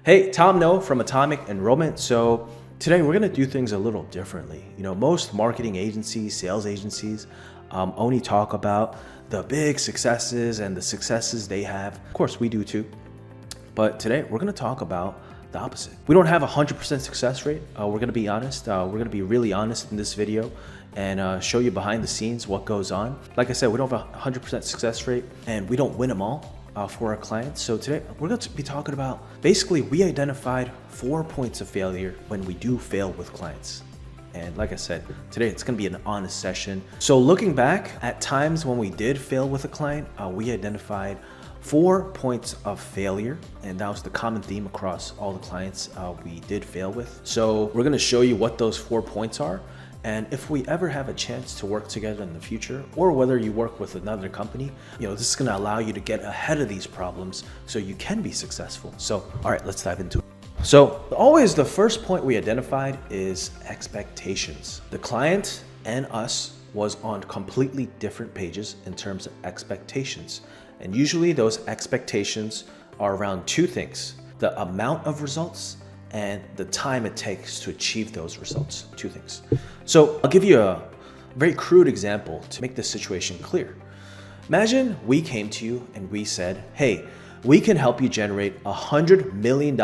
Hey, Tom No from Atomic Enrollment. So today we're gonna do things a little differently. Most marketing agencies, sales agencies only talk about the big successes and the successes they have. Of course, we do too. But today we're gonna talk about the opposite. We don't have a 100% success rate. We're gonna be honest. We're gonna be really honest in this video and show you behind the scenes what goes on. Like I said, we don't have a 100% success rate and we don't win them all for our clients. So today we're going to be talking about, basically we identified 4 points of failure when we do fail with clients. And like I said, today it's going to be an honest session. So looking back at times when we did fail with a client, we identified 4 points of failure, and that was the common theme across all the clients we did fail with. So we're going to show you what those 4 points are, and if we ever have a chance to work together in the future, or whether you work with another company, this is going to allow you to get ahead of these problems so you can be successful. So all right, let's dive into it. So always the first point we identified is expectations. The client and us was on completely different pages in terms of expectations. And usually those expectations are around 2 things: the amount of results and the time it takes to achieve those results. 2 things. So I'll give you a very crude example to make this situation clear. Imagine we came to you and we said, hey, we can help you generate $100 million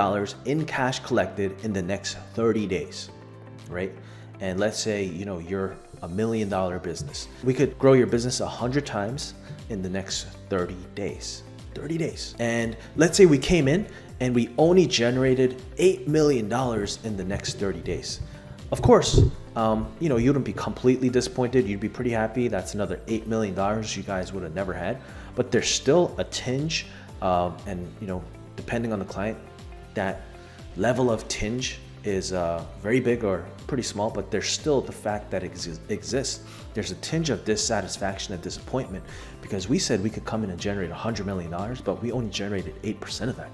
in cash collected in the next 30 days, right? And let's say, you're $1 million business. We could grow your business 100 times in the next 30 days. 30 days. And let's say we came in and we only generated $8 million in the next 30 days. Of course, you wouldn't be completely disappointed. You'd be pretty happy. That's another $8 million you guys would have never had. But there's still a tinge, and depending on the client, that level of tinge is very big or pretty small, but there's still the fact that it exists. There's a tinge of dissatisfaction and disappointment because we said we could come in and generate $100 million, but we only generated 8% of that.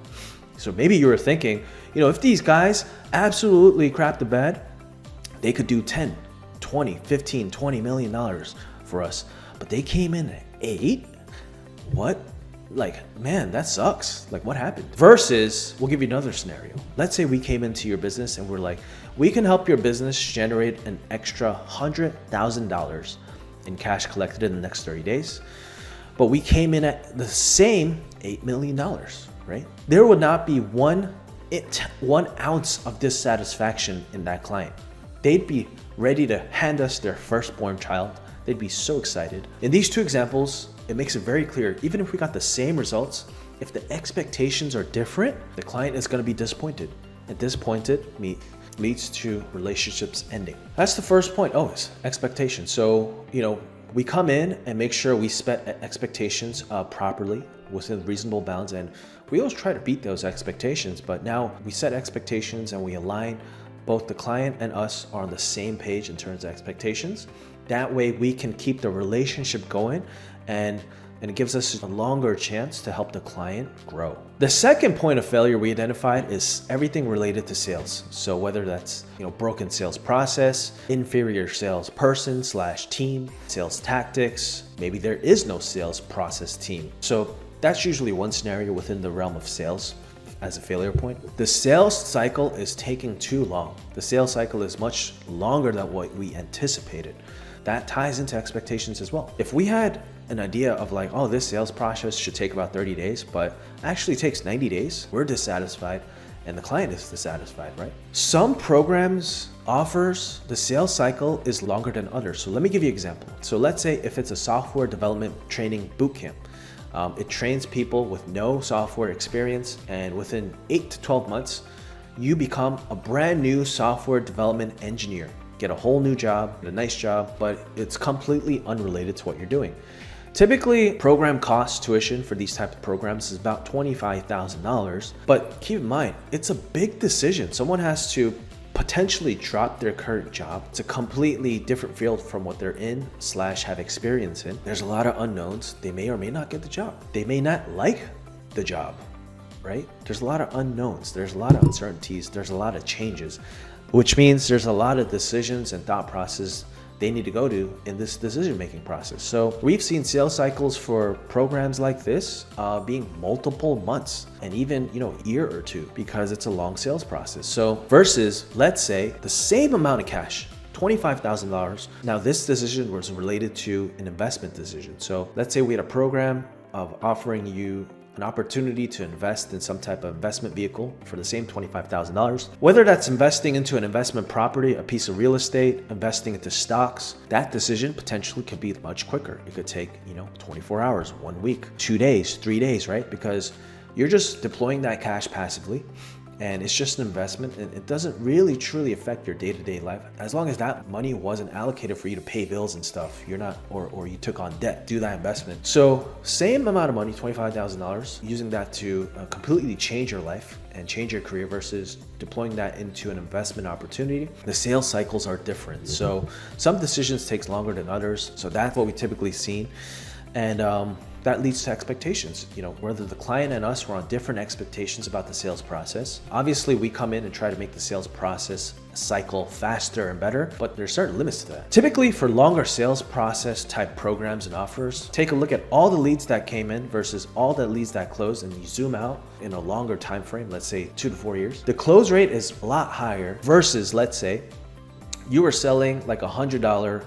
So maybe you were thinking, if these guys absolutely crap the bed, they could do 10, 20, 15, $20 million for us, but they came in at 8? What? Man, that sucks. What happened? Versus, we'll give you another scenario. Let's say we came into your business and we're like, we can help your business generate an extra $100,000 in cash collected in the next 30 days. But we came in at the same $8 million, right? There would not be one ounce of dissatisfaction in that client. They'd be ready to hand us their firstborn child. They'd be so excited. In these 2 examples, it makes it very clear, even if we got the same results, if the expectations are different, the client is going to be disappointed. And disappointed leads to relationships ending. That's the first point. Oh, it's expectations. So, we come in and make sure we set expectations properly within reasonable bounds. And we always try to beat those expectations, but now we set expectations and we align. Both the client and us are on the same page in terms of expectations. That way we can keep the relationship going and it gives us a longer chance to help the client grow. The second point of failure we identified is everything related to sales. So whether that's broken sales process, inferior sales person / team, sales tactics, maybe there is no sales process team. So that's usually one scenario within the realm of sales as a failure point. The sales cycle is taking too long. The sales cycle is much longer than what we anticipated. That ties into expectations as well. If we had an idea of this sales process should take about 30 days, but actually takes 90 days, we're dissatisfied and the client is dissatisfied, right? Some programs offers the sales cycle is longer than others. So let me give you an example. So let's say if it's a software development training bootcamp, it trains people with no software experience, and within 8 to 12 months, you become a brand new software development engineer. Get a whole new job, a nice job, but it's completely unrelated to what you're doing. Typically, program cost tuition for these type of programs is about $25,000, but keep in mind, it's a big decision. Someone has to potentially drop their current job. It's a completely different field from what they're in / have experience in. There's a lot of unknowns. They may or may not get the job. They may not like the job, right? There's a lot of unknowns. There's a lot of uncertainties. There's a lot of changes, which means there's a lot of decisions and thought process they need to go to in this decision-making process. So we've seen sales cycles for programs like this being multiple months and even, a year or two, because it's a long sales process. So versus, let's say, the same amount of cash, $25,000. Now this decision was related to an investment decision. So let's say we had a program of offering you an opportunity to invest in some type of investment vehicle for the same $25,000. Whether that's investing into an investment property, a piece of real estate, investing into stocks, that decision potentially could be much quicker. It could take, 24 hours, 1 week, 2 days, 3 days, right? Because you're just deploying that cash passively, and it's just an investment, and it doesn't really truly affect your day-to-day life. As long as that money wasn't allocated for you to pay bills and stuff, you're not, or you took on debt, do that investment. So same amount of money, $25,000, using that to completely change your life and change your career versus deploying that into an investment opportunity. The sales cycles are different. So some decisions takes longer than others. So that's what we typically seen. And that leads to expectations. Whether the client and us were on different expectations about the sales process. Obviously, we come in and try to make the sales process cycle faster and better, but there's certain limits to that. Typically, for longer sales process type programs and offers, take a look at all the leads that came in versus all the leads that closed, and you zoom out in a longer time frame, let's say 2 to 4 years. The close rate is a lot higher versus, let's say, you were selling like $100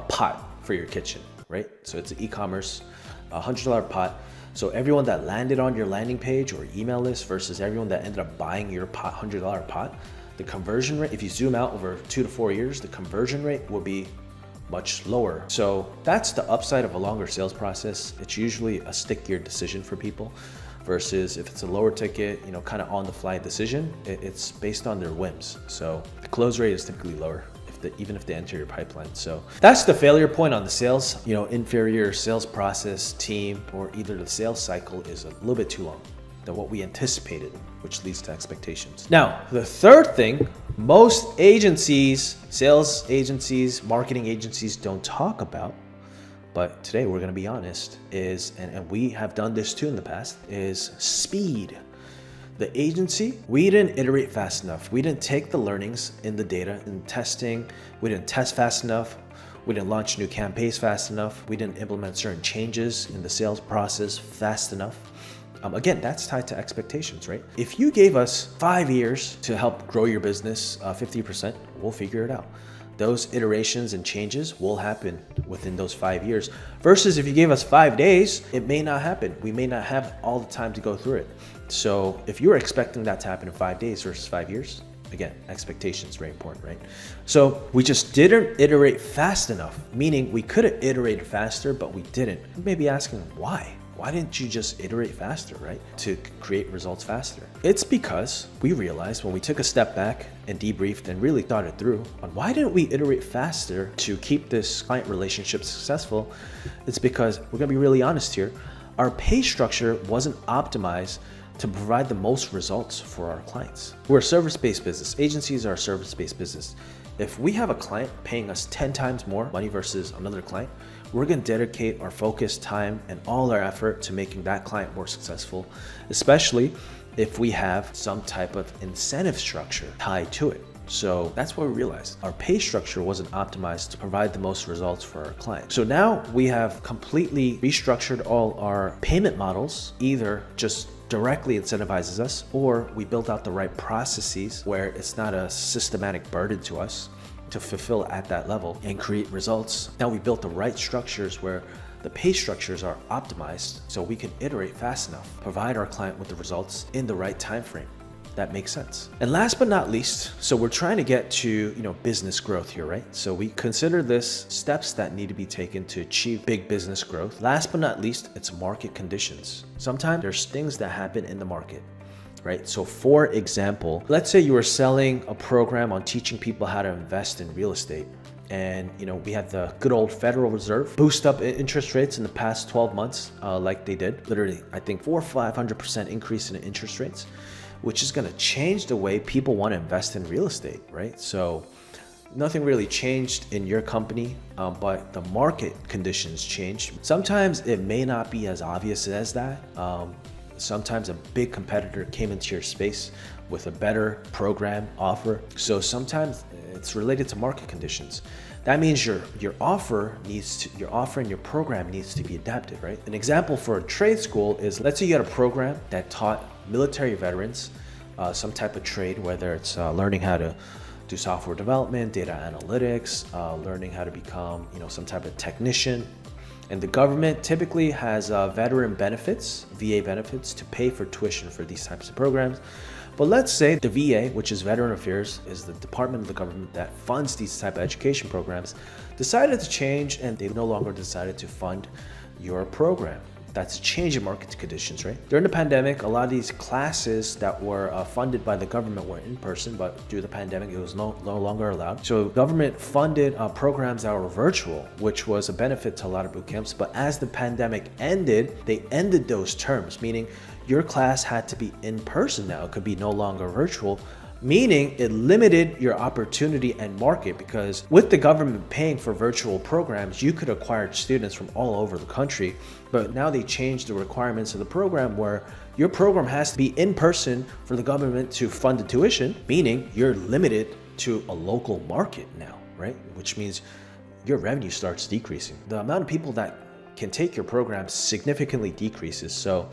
pot for your kitchen, right? So it's an e-commerce $100 pot. So everyone that landed on your landing page or email list versus everyone that ended up buying your pot, $100 pot, the conversion rate, if you zoom out over 2 to 4 years, the conversion rate will be much lower. So that's the upside of a longer sales process. It's usually a stickier decision for people versus if it's a lower ticket, kind of on the fly decision, it's based on their whims. So the close rate is typically lower, even if they enter your pipeline. So that's the failure point on the sales, inferior sales process team, or either the sales cycle is a little bit too long than what we anticipated, which leads to expectations. Now, the third thing, most agencies, sales agencies, marketing agencies don't talk about, but today we're going to be honest, is, and we have done this too in the past, is speed. The agency, we didn't iterate fast enough. We didn't take the learnings in the data and testing. We didn't test fast enough. We didn't launch new campaigns fast enough. We didn't implement certain changes in the sales process fast enough. Again, that's tied to expectations, right? If you gave us 5 years to help grow your business 50%, we'll figure it out. Those iterations and changes will happen within those 5 years. Versus if you gave us 5 days, it may not happen. We may not have all the time to go through it. So if you're expecting that to happen in 5 days versus 5 years, again, expectations very important, right? So we just didn't iterate fast enough, meaning we could have iterated faster, but we didn't. You may be asking why? Why didn't you just iterate faster, right? To create results faster. It's because we realized when we took a step back and debriefed and really thought it through on why didn't we iterate faster to keep this client relationship successful. It's because we're gonna be really honest here. Our pay structure wasn't optimized to provide the most results for our clients. We're a service-based business. Agencies are a service-based business. If we have a client paying us 10 times more money versus another client, we're going to dedicate our focus, time, and all our effort to making that client more successful, especially if we have some type of incentive structure tied to it. So that's what we realized. Our pay structure wasn't optimized to provide the most results for our client. So now we have completely restructured all our payment models, either just directly incentivizes us, or we built out the right processes where it's not a systematic burden to us to fulfill at that level and create results. Now we built the right structures where the pay structures are optimized so we can iterate fast enough, provide our client with the results in the right time frame. That makes sense. And last but not least, so we're trying to get to, business growth here, right? So we consider this steps that need to be taken to achieve big business growth. Last but not least, it's market conditions. Sometimes there's things that happen in the market, right? So for example, let's say you were selling a program on teaching people how to invest in real estate. And we had the good old Federal Reserve boost up interest rates in the past 12 months, like they did. Literally, I think 400 or 500% increase in interest rates, which is going to change the way people want to invest in real estate, right? So nothing really changed in your company, but the market conditions changed. Sometimes it may not be as obvious as that. Sometimes a big competitor came into your space with a better program offer. So sometimes it's related to market conditions. That means your offer and your program needs to be adapted, right? An example for a trade school is, let's say you had a program that taught military veterans some type of trade, whether it's learning how to do software development, data analytics, learning how to become, some type of technician. And the government typically has veteran benefits, VA benefits, to pay for tuition for these types of programs. But let's say the VA, which is Veteran Affairs, is the department of the government that funds these type of education programs, decided to change, and they no longer decided to fund your program. That's a change in market conditions, right? During the pandemic, a lot of these classes that were funded by the government were in person, but due to the pandemic, it was no longer allowed. So government funded programs that were virtual, which was a benefit to a lot of boot camps. But as the pandemic ended, they ended those terms, meaning your class had to be in person now. It could be no longer virtual, meaning it limited your opportunity and market, because with the government paying for virtual programs, you could acquire students from all over the country. But now they changed the requirements of the program where your program has to be in person for the government to fund the tuition, meaning you're limited to a local market now, right? Which means your revenue starts decreasing. The amount of people that can take your program significantly decreases. So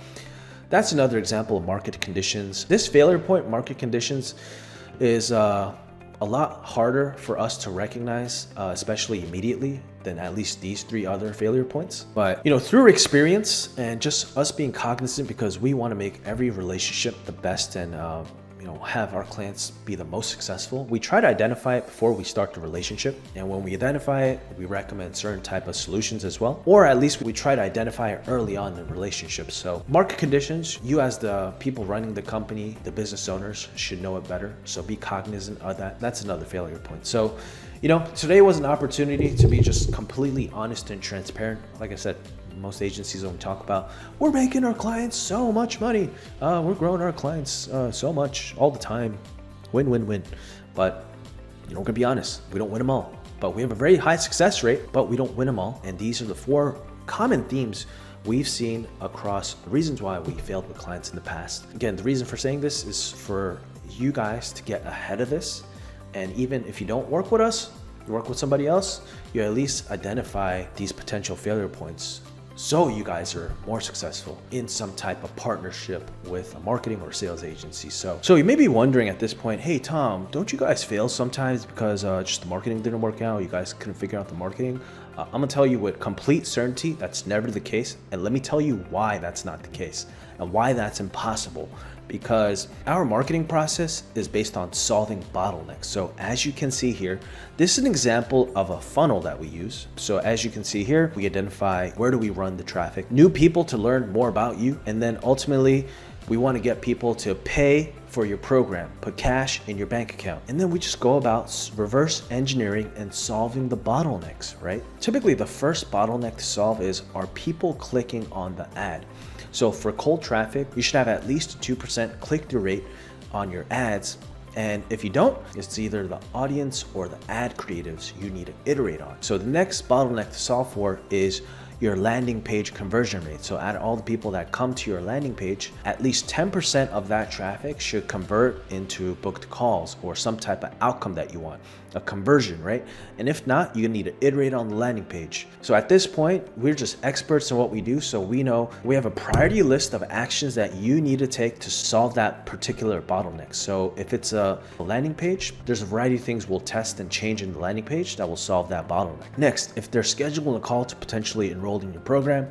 that's another example of market conditions. This failure point, market conditions, is a lot harder for us to recognize, especially immediately, than at least these three other failure points. But through experience and just us being cognizant, because we want to make every relationship the best and have our clients be the most successful, we try to identify it before we start the relationship. And when we identify it, we recommend certain type of solutions as well, or at least we try to identify it early on in the relationship. So market conditions, you as the people running the company, the business owners, should know it better. So be cognizant of that. That's another failure point. So today was an opportunity to be just completely honest and transparent. Like I said, most agencies don't talk about, we're making our clients so much money, we're growing our clients so much all the time, win. But we're gonna be honest, we don't win them all. But we have a very high success rate, but we don't win them all. And these are the 4 common themes we've seen across the reasons why we failed with clients in the past. Again, the reason for saying this is for you guys to get ahead of this. And even if you don't work with us, you work with somebody else, you at least identify these potential failure points, so you guys are more successful in some type of partnership with a marketing or sales agency. So you may be wondering at this point, hey Tom, don't you guys fail sometimes because just the marketing didn't work out? You guys couldn't figure out the marketing? I'm gonna tell you with complete certainty that's never the case. And let me tell you why that's not the case and why that's impossible. Because our marketing process is based on solving bottlenecks. So as you can see here, this is an example of a funnel that we use. So as you can see here, we identify where do we run the traffic, new people to learn more about you, and then ultimately we want to get people to pay for your program, put cash in your bank account. And then we just go about reverse engineering and solving the bottlenecks, right? Typically the first bottleneck to solve is, are people clicking on the ad? So for cold traffic, you should have at least a 2% click-through rate on your ads. And if you don't, it's either the audience or the ad creatives you need to iterate on. So the next bottleneck to solve for is your landing page conversion rate. So out of all the people that come to your landing page, at least 10% of that traffic should convert into booked calls or some type of outcome that you want, a conversion, right? And if not, you need to iterate on the landing page. So at this point, we're just experts in what we do. So we know we have a priority list of actions that you need to take to solve that particular bottleneck. So if it's a landing page, there's a variety of things we'll test and change in the landing page that will solve that bottleneck. Next, if they're scheduling a call to potentially enroll in your program,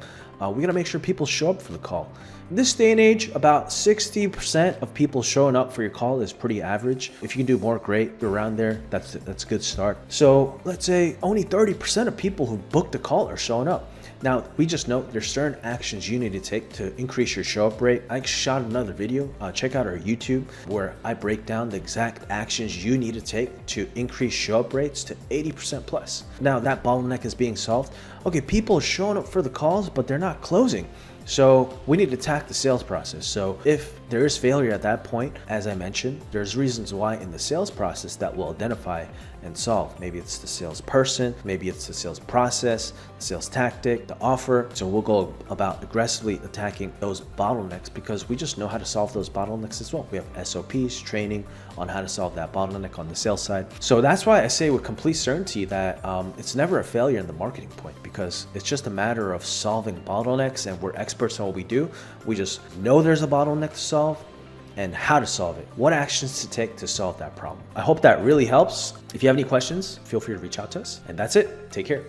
we gotta make sure people show up for the call. In this day and age, about 60% of people showing up for your call is pretty average. If you can do more, great. You're around there, that's a good start. So let's say only 30% of people who booked a call are showing up. Now, we just note there's certain actions you need to take to increase your show up rate. I shot another video, check out our YouTube, where I break down the exact actions you need to take to increase show up rates to 80% plus. Now that bottleneck is being solved. Okay, people are showing up for the calls, but they're not closing. So we need to attack the sales process. So if there is failure at that point, as I mentioned, there's reasons why in the sales process that we'll identify and solve. Maybe it's the salesperson, maybe it's the sales process, the sales tactic, the offer. So we'll go about aggressively attacking those bottlenecks because we just know how to solve those bottlenecks as well. We have SOPs, training on how to solve that bottleneck on the sales side. So that's why I say with complete certainty that it's never a failure in the marketing point, because it's just a matter of solving bottlenecks, and we're experts on what we do. We just know there's a bottleneck to solve and how to solve it, what actions to take to solve that problem. I hope that really helps. If you have any questions, feel free to reach out to us. And that's it. Take care.